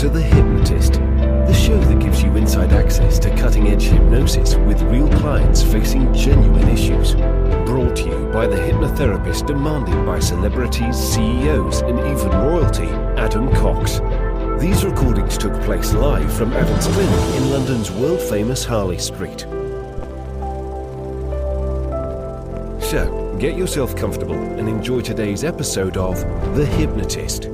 to The Hypnotist, the show that gives you inside access to cutting-edge hypnosis with real clients facing genuine issues. Brought to you by the hypnotherapist demanded by celebrities, CEOs, and even royalty, Adam Cox. These recordings took place live from Adam's clinic in London's world-famous Harley Street. So, get yourself comfortable and enjoy today's episode of The Hypnotist.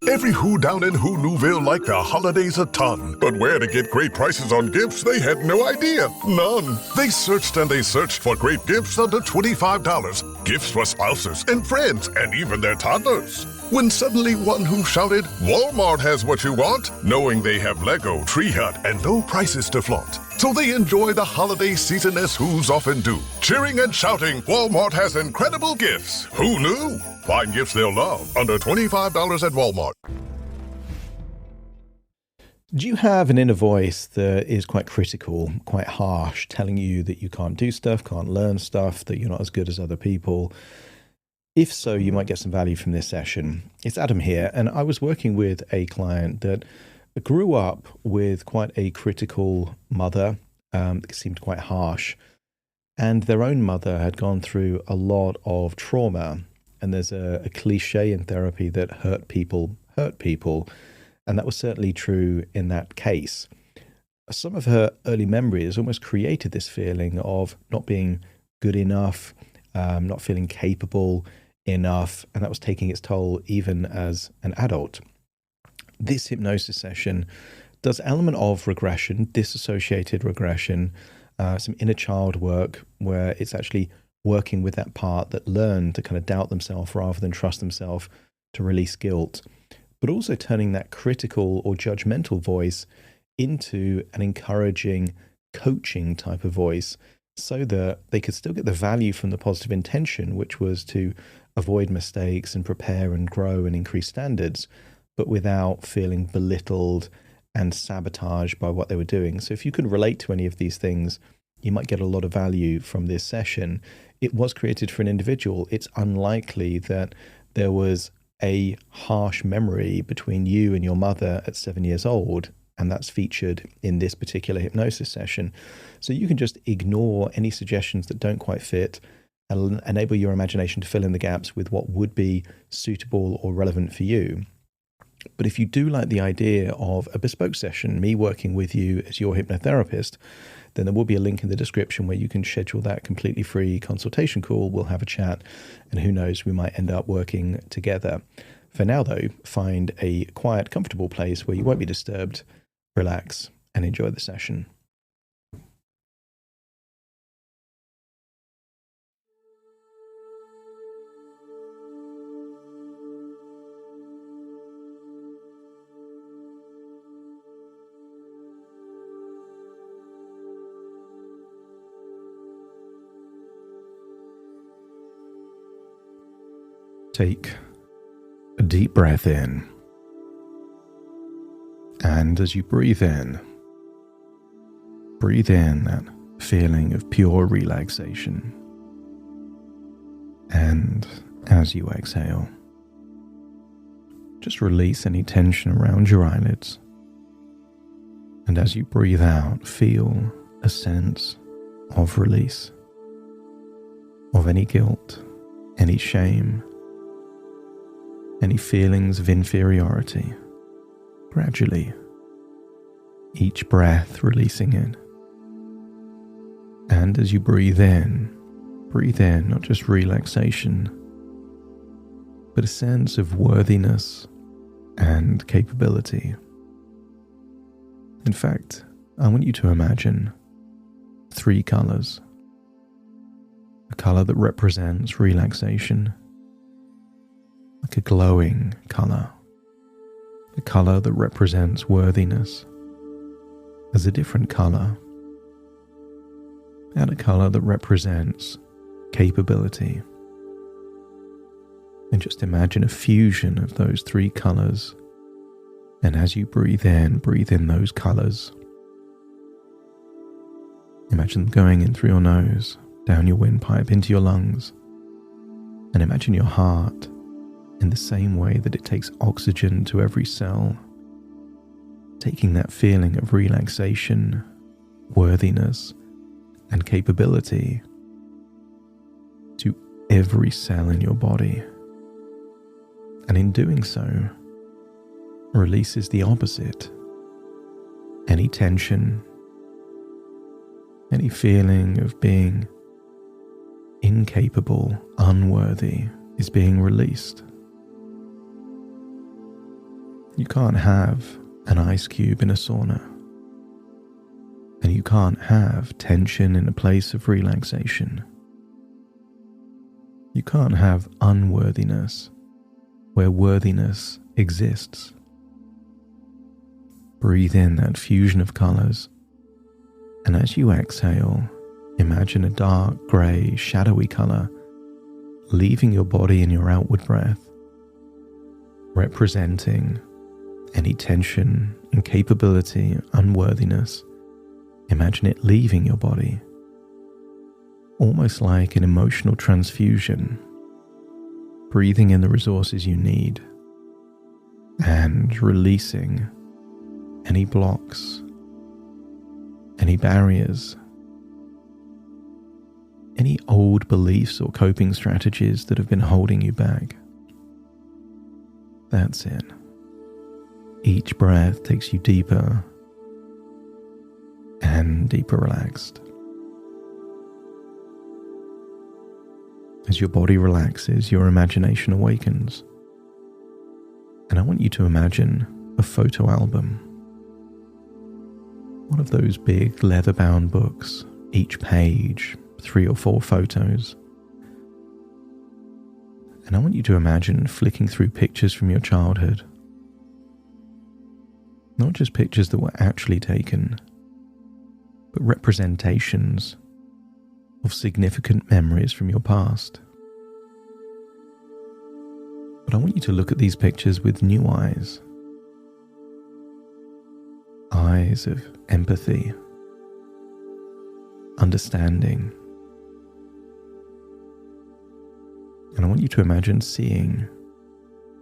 Every who down in Who Newville liked the holidays a ton, but where to get great prices on gifts, they had no idea. None. They searched and they searched for great gifts under $25. Gifts for spouses and friends and even their toddlers. When suddenly one who shouted, "Walmart has what you want," knowing they have Lego, Tree Hut, and low prices to flaunt. So they enjoy the holiday season as who's often do. Cheering and shouting, Walmart has incredible gifts. Who knew? Find gifts they'll love under $25 at Walmart. Do you have an inner voice that is quite critical, quite harsh, telling you that you can't do stuff, can't learn stuff, that you're not as good as other people? If so, you might get some value from this session. It's Adam here, and I was working with a client that grew up with quite a critical mother, that seemed quite harsh, and their own mother had gone through a lot of trauma. And there's a cliche in therapy that hurt people, and that was certainly true in that case. Some of her early memories almost created this feeling of not being good enough, not feeling capable enough, and that was taking its toll even as an adult. This hypnosis session does element of regression, disassociated regression, some inner child work where it's actually working with that part that learned to kind of doubt themselves rather than trust themselves to release guilt, but also turning that critical or judgmental voice into an encouraging, coaching type of voice so that they could still get the value from the positive intention, which was to avoid mistakes and prepare and grow and increase standards, but without feeling belittled and sabotaged by what they were doing. So if you could relate to any of these things, you might get a lot of value from this session. It was created for an individual. It's unlikely that there was a harsh memory between you and your mother at 7 years old, and that's featured in this particular hypnosis session. So you can just ignore any suggestions that don't quite fit and enable your imagination to fill in the gaps with what would be suitable or relevant for you. But if you do like the idea of a bespoke session, me working with you as your hypnotherapist, then there will be a link in the description where you can schedule that completely free consultation call. We'll have a chat, and who knows, we might end up working together. For now, though, find a quiet, comfortable place where you won't be disturbed, relax, and enjoy the session. Take a deep breath in, and as you breathe in that feeling of pure relaxation. And as you exhale, just release any tension around your eyelids. And as you breathe out, feel a sense of release, of any guilt, any shame, any feelings of inferiority. Gradually, each breath releasing it. And as you breathe in not just relaxation, but a sense of worthiness and capability. In fact, I want you to imagine 3 colors. A color that represents relaxation, like a glowing color. A color that represents worthiness. There's a different color. And a color that represents capability. And just imagine a fusion of those 3 colors. And as you breathe in those colors. Imagine them going in through your nose, down your windpipe, into your lungs. And imagine your heart in the same way that it takes oxygen to every cell, taking that feeling of relaxation, worthiness, and capability to every cell in your body. And in doing so, releases the opposite. Any tension, any feeling of being incapable, unworthy, is being released. You can't have an ice cube in a sauna, and you can't have tension in a place of relaxation. You can't have unworthiness where worthiness exists. Breathe in that fusion of colors, and as you exhale, imagine a dark, grey, shadowy color leaving your body in your outward breath, representing any tension, incapability, unworthiness. Imagine it leaving your body, almost like an emotional transfusion, breathing in the resources you need and releasing any blocks, any barriers, any old beliefs or coping strategies that have been holding you back. That's it. Each breath takes you deeper and deeper relaxed. As your body relaxes, your imagination awakens. And I want you to imagine a photo album. One of those big leather-bound books, each page 3 or 4 photos. And I want you to imagine flicking through pictures from your childhood. Not just pictures that were actually taken, but representations of significant memories from your past. But I want you to look at these pictures with new eyes. Eyes of empathy, understanding. And I want you to imagine seeing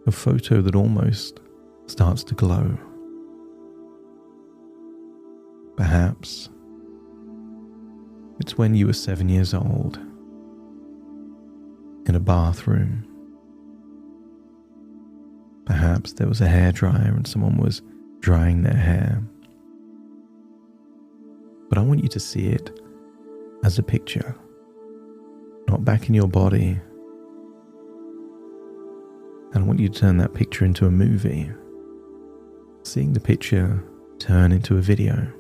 a photo that almost starts to glow. Perhaps it's when you were 7 years old, in a bathroom. Perhaps there was a hairdryer and someone was drying their hair. But I want you to see it as a picture, not back in your body. And I want you to turn that picture into a movie, seeing the picture turn into a video,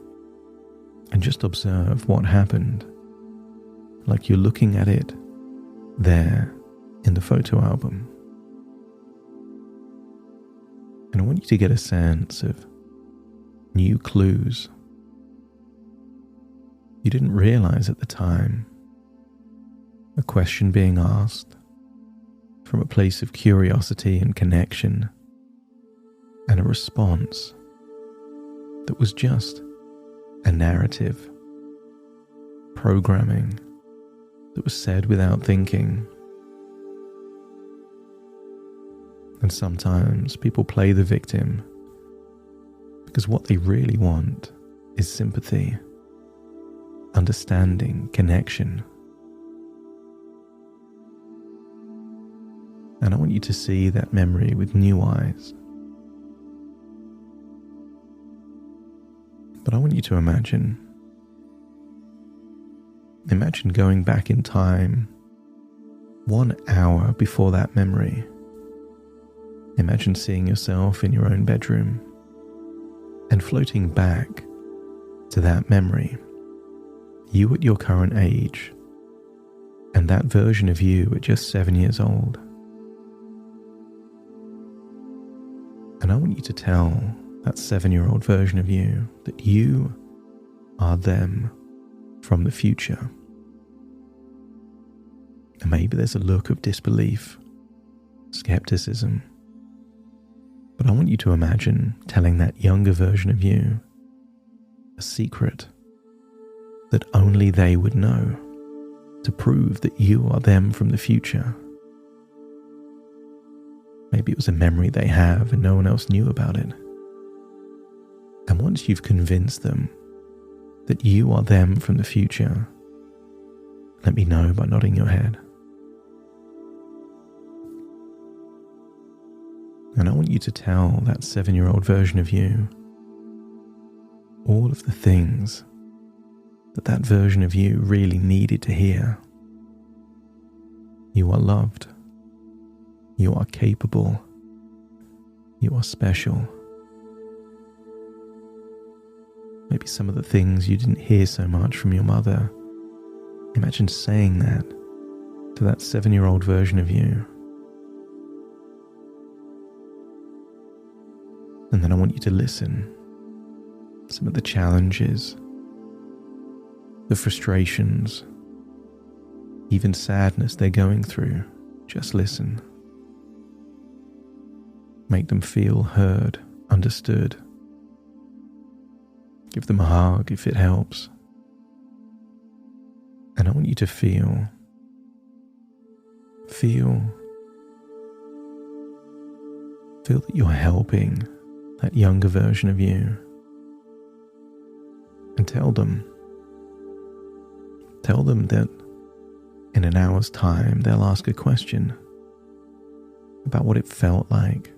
and just observe what happened, like you're looking at it there in the photo album. And I want you to get a sense of new clues you didn't realize at the time, a question being asked from a place of curiosity and connection, and a response that was just a narrative, programming that was said without thinking. And sometimes people play the victim because what they really want is sympathy, understanding, connection. And I want you to see that memory with new eyes. But I want you to imagine going back in time 1 hour before that memory. Imagine seeing yourself in your own bedroom and floating back to that memory. You at your current age, and that version of you at just 7 years old. And I want you to tell that 7-year-old version of you that you are them from the future. And maybe there's a look of disbelief, skepticism. But I want you to imagine telling that younger version of you a secret that only they would know, to prove that you are them from the future. Maybe it was a memory they have and no one else knew about it. And once you've convinced them that you are them from the future, let me know by nodding your head. And I want you to tell that 7-year-old version of you all of the things that version of you really needed to hear. You are loved. You are capable. You are special. Maybe some of the things you didn't hear so much from your mother. Imagine saying that to that 7-year-old version of you. And then I want you to listen. Some of the challenges, the frustrations, even sadness they're going through. Just listen. Make them feel heard, understood. Give them a hug if it helps. And I want you to feel that you're helping that younger version of you. And tell them that in an hour's time they'll ask a question about what it felt like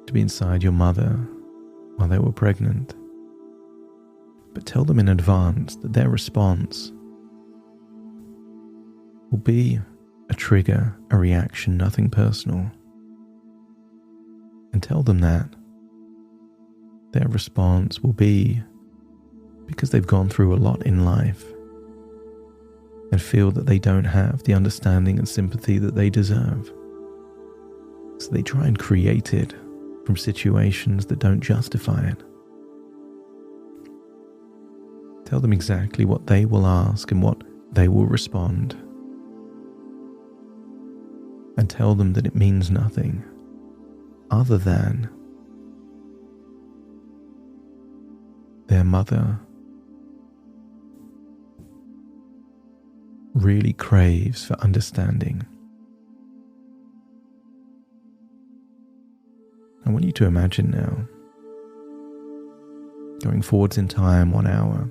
to be inside your mother while they were pregnant. But tell them in advance that their response will be a trigger, a reaction, nothing personal. And tell them that their response will be because they've gone through a lot in life and feel that they don't have the understanding and sympathy that they deserve. So they try and create it from situations that don't justify it. Tell them exactly what they will ask and what they will respond. And tell them that it means nothing other than their mother really craves for understanding. I want you to imagine now, going forwards in time 1 hour,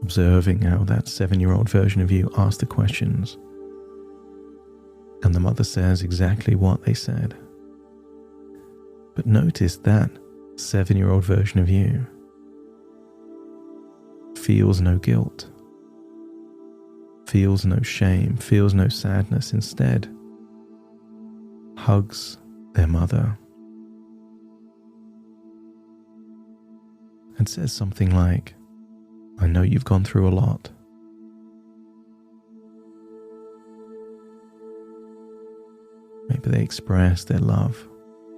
observing how that 7-year-old version of you asked the questions, and the mother says exactly what they said. But notice that 7-year-old version of you feels no guilt, feels no shame, feels no sadness. Instead, hugs their mother and says something like, "I know you've gone through a lot. Maybe they express their love,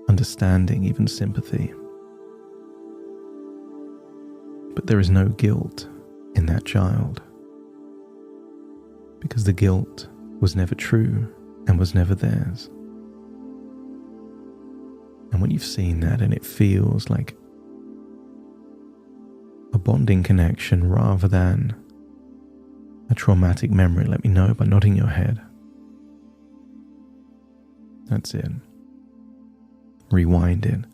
understanding, even sympathy. But there is no guilt in that child, because the guilt was never true and was never theirs. And when you've seen that and it feels like a bonding connection rather than a traumatic memory, let me know by nodding your head. That's it. Rewind it.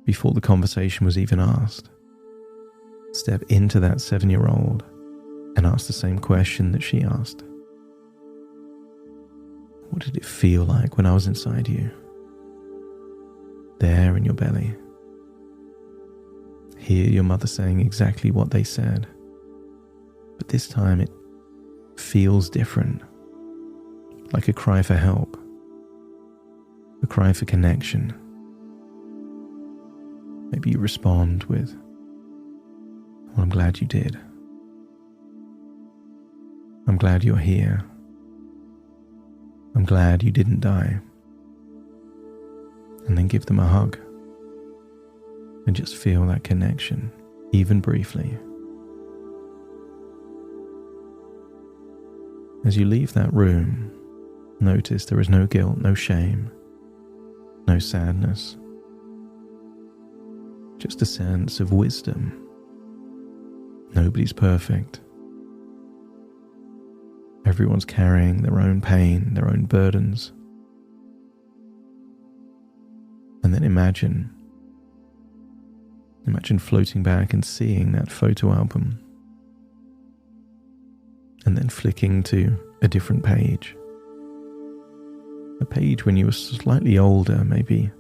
Before the conversation was even asked, step into that 7-year-old and ask the same question that she asked. What did it feel like when I was inside you? There in your belly. Hear your mother saying exactly what they said, but this time it feels different, like a cry for help, a cry for connection. Maybe you respond with, "Well, I'm glad you did. I'm glad you're here. I'm glad you didn't die." And then give them a hug and just feel that connection, even briefly. As you leave that room, notice there is no guilt, no shame, no sadness, just a sense of wisdom. Nobody's perfect. Everyone's carrying their own pain, their own burdens. And then imagine floating back and seeing that photo album. And then flicking to a different page. A page when you were slightly older, maybe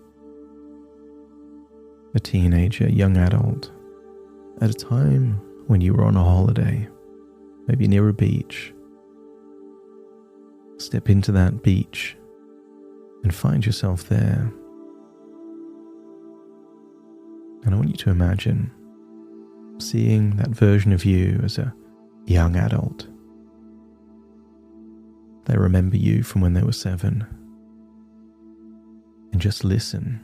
a teenager, young adult, at a time when you were on a holiday, maybe near a beach. Step into that beach and find yourself there. And I want you to imagine seeing that version of you as a young adult. They remember you from when they were 7. And just listen.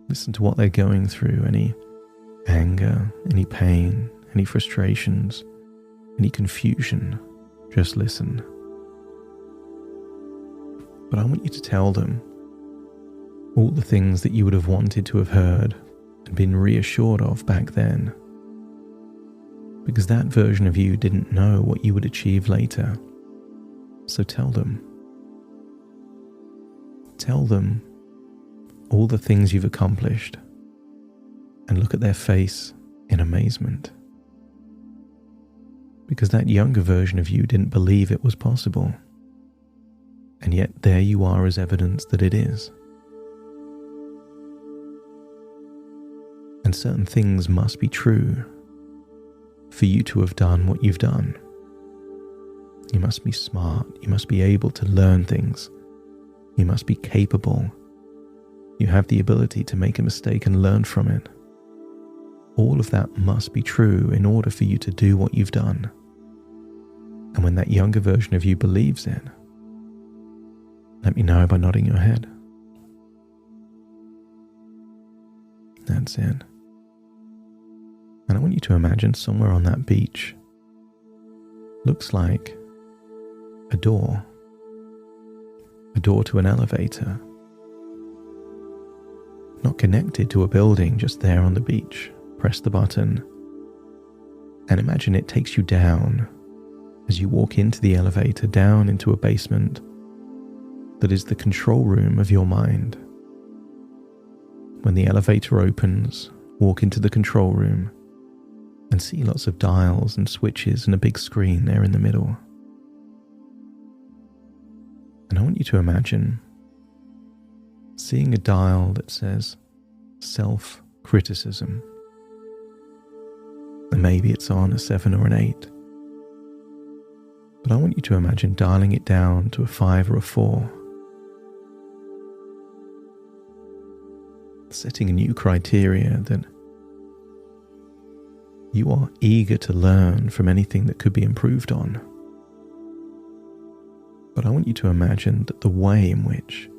Listen to what they're going through, any anger, any pain, any frustrations, any confusion. Just listen. But I want you to tell them all the things that you would have wanted to have heard and been reassured of back then. Because that version of you didn't know what you would achieve later. So tell them. Tell them all the things you've accomplished and look at their face in amazement. Because that younger version of you didn't believe it was possible. And yet there you are as evidence that it is. And certain things must be true for you to have done what you've done. You must be smart. You must be able to learn things. You must be capable. You have the ability to make a mistake and learn from it. All of that must be true in order for you to do what you've done. And when that younger version of you believes it, let me know by nodding your head. That's it. And I want you to imagine somewhere on that beach looks like a door to an elevator, not connected to a building, just there on the beach. Press the button and imagine it takes you down as you walk into the elevator, down into a basement that is the control room of your mind. When the elevator opens, walk into the control room and see lots of dials and switches and a big screen there in the middle. And I want you to imagine seeing a dial that says self-criticism. And maybe it's on a 7 or an 8. But I want you to imagine dialing it down to a 5 or a 4. Setting a new criteria that you are eager to learn from anything that could be improved on. But I want you to imagine that the way in which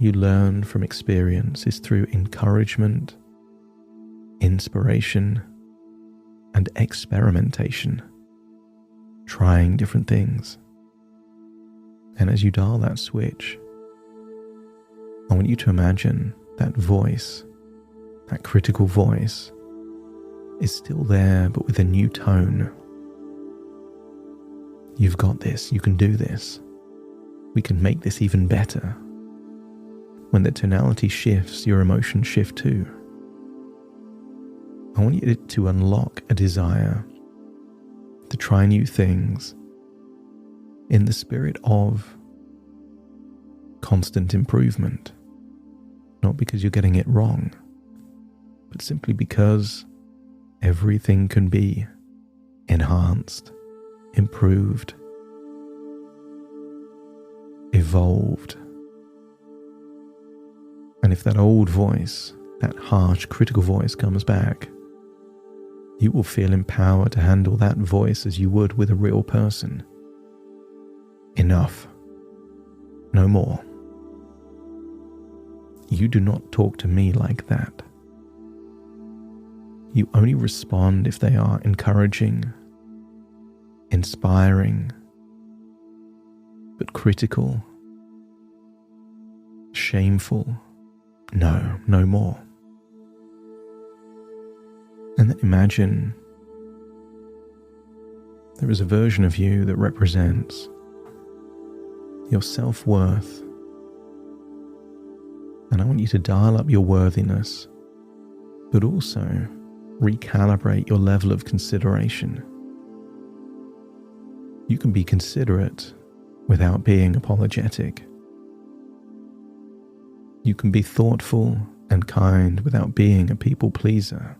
you learn from experience is through encouragement, inspiration, and experimentation, trying different things. And as you dial that switch, I want you to imagine that voice, that critical voice, is still there but with a new tone. You've got this, you can do this. We can make this even better. When the tonality shifts, your emotions shift too. I want you to unlock a desire to try new things in the spirit of constant improvement. Not because you're getting it wrong, but simply because everything can be enhanced, improved, evolved. And if that old voice, that harsh, critical voice comes back, you will feel empowered to handle that voice as you would with a real person. Enough. No more. You do not talk to me like that. You only respond if they are encouraging, inspiring, but critical, shameful. No, no more. And then imagine there is a version of you that represents your self-worth. And I want you to dial up your worthiness, but also recalibrate your level of consideration. You can be considerate without being apologetic. You can be thoughtful and kind without being a people pleaser.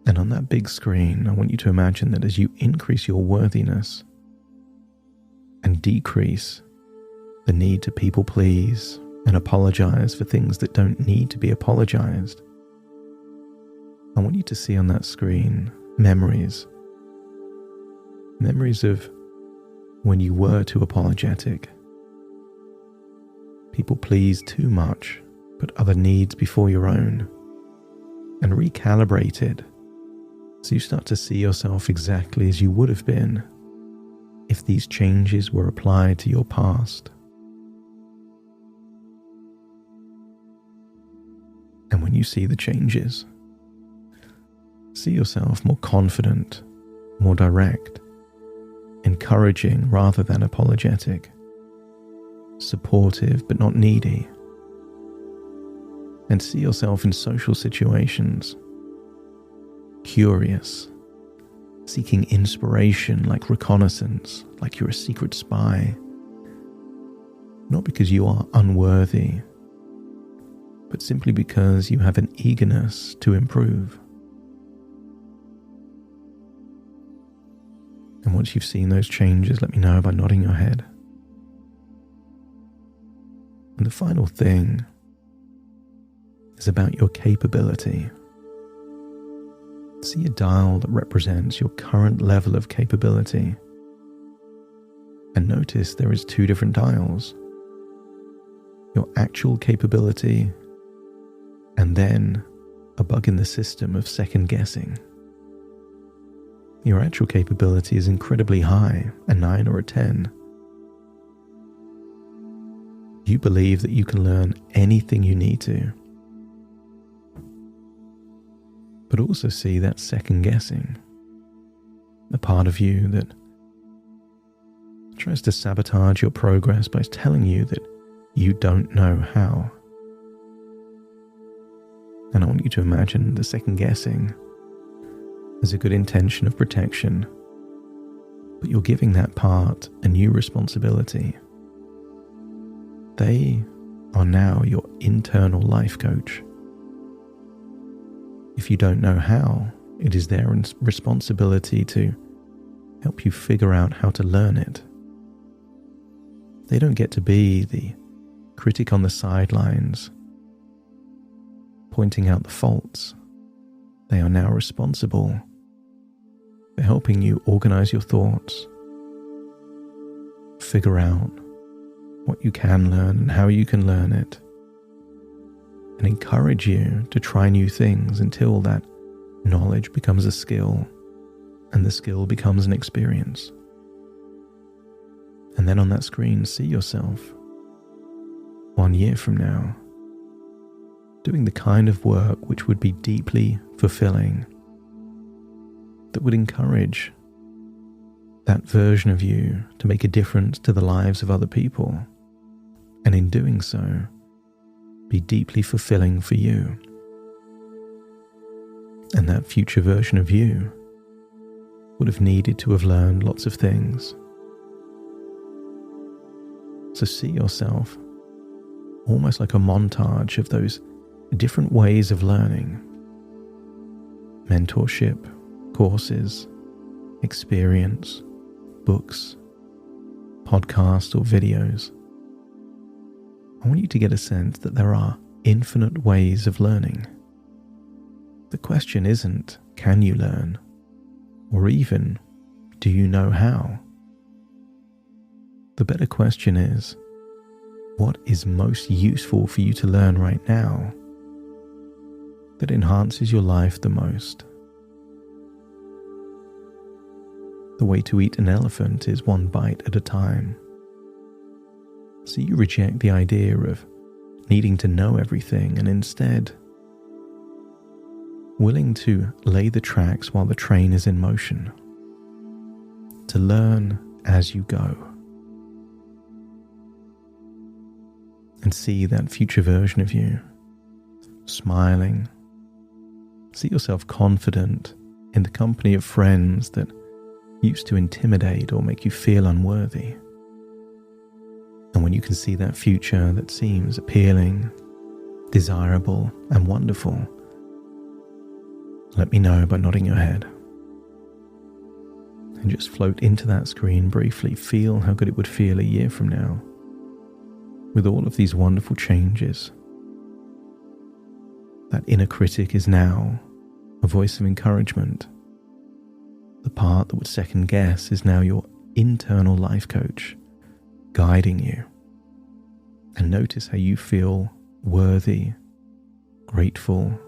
And on that big screen, I want you to imagine that as you increase your worthiness and decrease the need to people please and apologize for things that don't need to be apologized, I want you to see on that screen memories of when you were too apologetic, people pleased too much, put other needs before your own, and recalibrate it so you start to see yourself exactly as you would have been if these changes were applied to your past. And when you see the changes, see yourself more confident, more direct, encouraging rather than apologetic, supportive but not needy. And see yourself in social situations curious, seeking inspiration like reconnaissance, like you're a secret spy, not because you are unworthy, but simply because you have an eagerness to improve. And once you've seen those changes, let me know by nodding your head. And the final thing is about your capability. See a dial that represents your current level of capability. And notice there is two different dials. Your actual capability, and then a bug in the system of second guessing. Your actual capability is incredibly high, a 9 or a 10. You believe that you can learn anything you need to. But also see that second guessing, the part of you that tries to sabotage your progress by telling you that you don't know how. And I want you to imagine the second guessing as a good intention of protection, but you're giving that part a new responsibility. They are now your internal life coach. If you don't know how, it is their responsibility to help you figure out how to learn it. They don't get to be the critic on the sidelines, pointing out the faults. They are now responsible for helping you organize your thoughts, figure out what you can learn and how you can learn it, and encourage you to try new things until that knowledge becomes a skill and the skill becomes an experience. And then on that screen, see yourself 1 year from now doing the kind of work which would be deeply fulfilling, that would encourage that version of you to make a difference to the lives of other people, and in doing so, be deeply fulfilling for you. And that future version of you would have needed to have learned lots of things. So see yourself almost like a montage of those different ways of learning. Mentorship, courses, experience, books, podcasts or videos. I want you to get a sense that there are infinite ways of learning. The question isn't, can you learn? Or even, do you know how? The better question is, what is most useful for you to learn right now that enhances your life the most? The way to eat an elephant is one bite at a time. So you reject the idea of needing to know everything and instead willing to lay the tracks while the train is in motion. to learn as you go. And see that future version of you smiling. See yourself confident in the company of friends that used to intimidate or make you feel unworthy. And when you can see that future that seems appealing, desirable, and wonderful, let me know by nodding your head. And just float into that screen briefly. Feel how good it would feel a year from now, with all of these wonderful changes. That inner critic is now a voice of encouragement. The part that would second guess is now your internal life coach, guiding you. And notice how you feel worthy, grateful,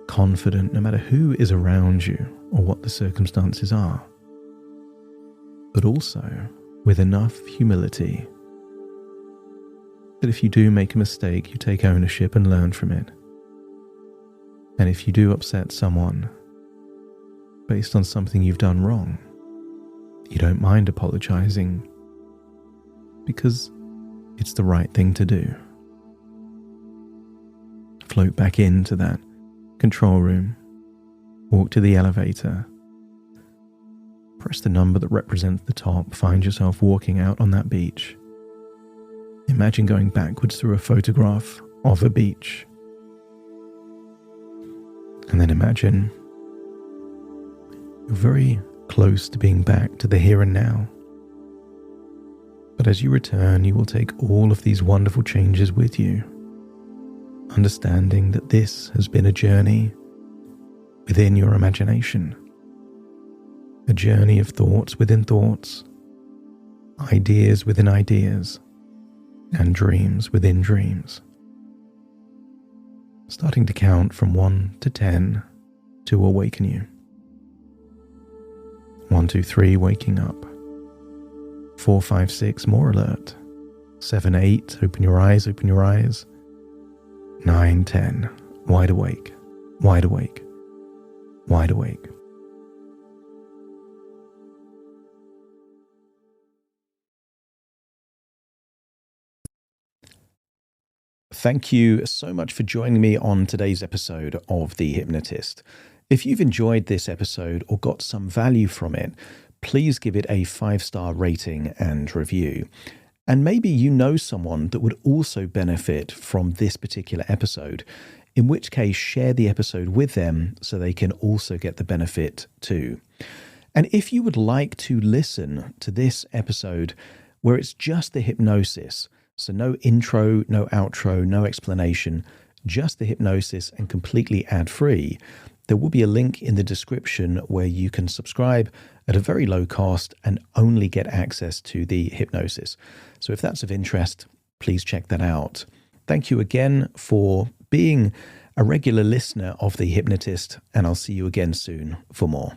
confident, no matter who is around you or what the circumstances are. But also with enough humility that if you do make a mistake, you take ownership and learn from it. And if you do upset someone based on something you've done wrong, you don't mind apologizing because it's the right thing to do. Float back into that control room, walk to the elevator, press the number that represents the top, find yourself walking out on that beach. Imagine going backwards through a photograph of a beach. And then imagine you're very close to being back to the here and now. But as you return, you will take all of these wonderful changes with you, understanding that this has been a journey within your imagination, a journey of thoughts within thoughts, ideas within ideas, and dreams within dreams. Starting to count from 1 to 10 to awaken you. 1, 2, 3, waking up. 4, 5, 6, more alert. 7, 8, open your eyes, open your eyes. 9, 10, wide awake, wide awake, wide awake. Thank you so much for joining me on today's episode of The Hypnotist. If you've enjoyed this episode or got some value from it, please give it a 5-star rating and review. And maybe you know someone that would also benefit from this particular episode, in which case share the episode with them so they can also get the benefit too. And if you would like to listen to this episode where it's just the hypnosis, so no intro, no outro, no explanation, just the hypnosis and completely ad-free, there will be a link in the description where you can subscribe at a very low cost and only get access to the hypnosis. So if that's of interest, please check that out. Thank you again for being a regular listener of The Hypnotist, and I'll see you again soon for more.